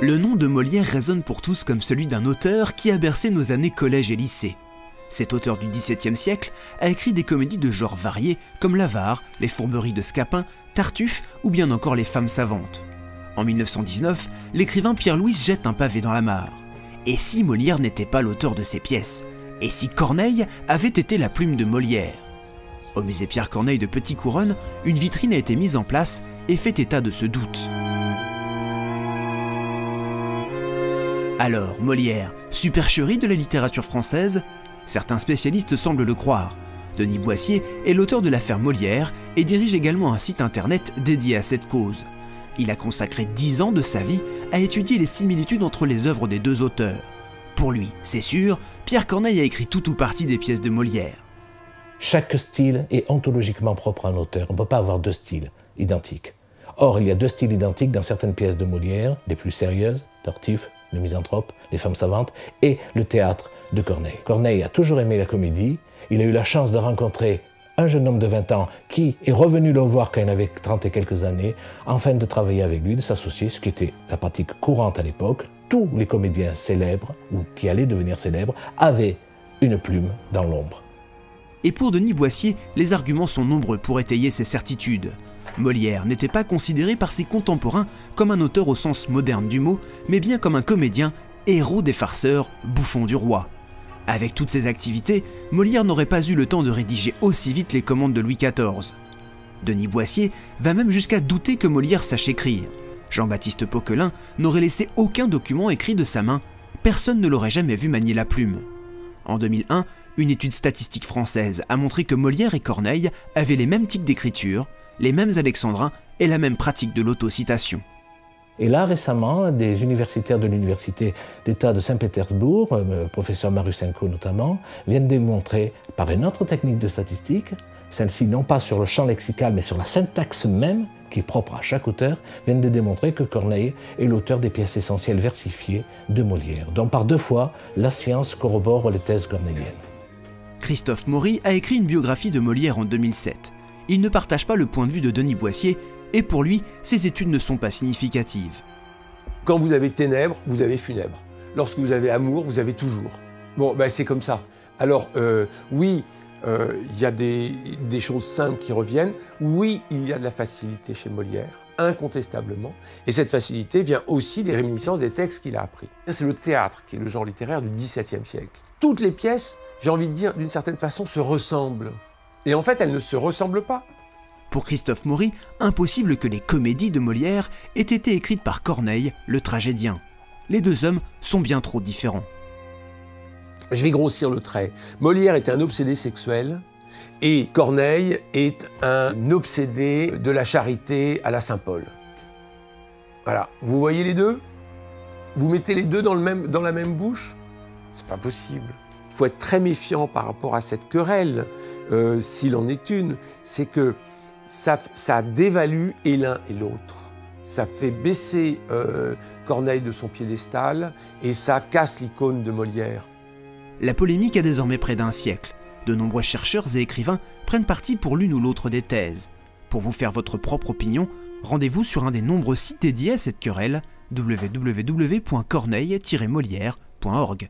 Le nom de Molière résonne pour tous comme celui d'un auteur qui a bercé nos années collège et lycée. Cet auteur du XVIIe siècle a écrit des comédies de genres variés comme l'Avare, les Fourberies de Scapin, Tartuffe ou bien encore Les Femmes savantes. En 1919, l'écrivain Pierre-Louis jette un pavé dans la mare. Et si Molière n'était pas l'auteur de ces pièces? Et si Corneille avait été la plume de Molière? Au musée Pierre-Corneille de Petit-Couronne, une vitrine a été mise en place et fait état de ce doute. Alors, Molière, supercherie de la littérature française? Certains spécialistes semblent le croire. Denis Boissier est l'auteur de l'affaire Molière et dirige également un site internet dédié à cette cause. Il a consacré 10 ans de sa vie à étudier les similitudes entre les œuvres des deux auteurs. Pour lui, c'est sûr, Pierre Corneille a écrit tout ou partie des pièces de Molière. Chaque style est ontologiquement propre à un auteur. On ne peut pas avoir deux styles identiques. Or, il y a deux styles identiques dans certaines pièces de Molière, les plus sérieuses, Tartuffe, Le Misanthrope, Les Femmes savantes, et le théâtre de Corneille. Corneille a toujours aimé la comédie. Il a eu la chance de rencontrer un jeune homme de 20 ans qui est revenu le voir quand il avait 30 et quelques années, afin de travailler avec lui, de s'associer, ce qui était la pratique courante à l'époque. Tous les comédiens célèbres, ou qui allaient devenir célèbres, avaient une plume dans l'ombre. Et pour Denis Boissier, les arguments sont nombreux pour étayer ces certitudes. Molière n'était pas considéré par ses contemporains comme un auteur au sens moderne du mot, mais bien comme un comédien, héros des farceurs, bouffon du roi. Avec toutes ces activités, Molière n'aurait pas eu le temps de rédiger aussi vite les commandes de Louis XIV. Denis Boissier va même jusqu'à douter que Molière sache écrire. Jean-Baptiste Poquelin n'aurait laissé aucun document écrit de sa main, personne ne l'aurait jamais vu manier la plume. En 2001, une étude statistique française a montré que Molière et Corneille avaient les mêmes tics d'écriture, les mêmes alexandrins et la même pratique de l'autocitation. Et là, récemment, des universitaires de l'université d'État de Saint-Pétersbourg, le professeur Marusenko notamment, viennent démontrer par une autre technique de statistique, celle-ci non pas sur le champ lexical mais sur la syntaxe même, qui est propre à chaque auteur, viennent de démontrer que Corneille est l'auteur des pièces essentielles versifiées de Molière, dont par 2 fois la science corrobore les thèses cornéliennes. Christophe Maury a écrit une biographie de Molière en 2007. Il ne partage pas le point de vue de Denis Boissier, et pour lui, ces études ne sont pas significatives. Quand vous avez ténèbres, vous avez funèbres. Lorsque vous avez amour, vous avez toujours. Bon, ben c'est comme ça. Alors, oui, il y a des choses simples qui reviennent. Oui, il y a de la facilité chez Molière, incontestablement. Et cette facilité vient aussi des réminiscences des textes qu'il a appris. C'est le théâtre qui est le genre littéraire du XVIIe siècle. Toutes les pièces, j'ai envie de dire, d'une certaine façon, se ressemblent. Et en fait, elles ne se ressemblent pas. Pour Christophe Maury, impossible que les comédies de Molière aient été écrites par Corneille, le tragédien. Les deux hommes sont bien trop différents. Je vais grossir le trait. Molière est un obsédé sexuel et Corneille est un obsédé de la charité à la Saint-Paul. Voilà, vous voyez les deux? Vous mettez les deux dans la même bouche? C'est pas possible. Il faut être très méfiant par rapport à cette querelle, s'il en est une. C'est que ça dévalue et l'un et l'autre. Ça fait baisser Corneille de son piédestal et ça casse l'icône de Molière. La polémique a désormais près d'1 siècle. De nombreux chercheurs et écrivains prennent parti pour l'une ou l'autre des thèses. Pour vous faire votre propre opinion, rendez-vous sur un des nombreux sites dédiés à cette querelle, www.corneille-molière.org.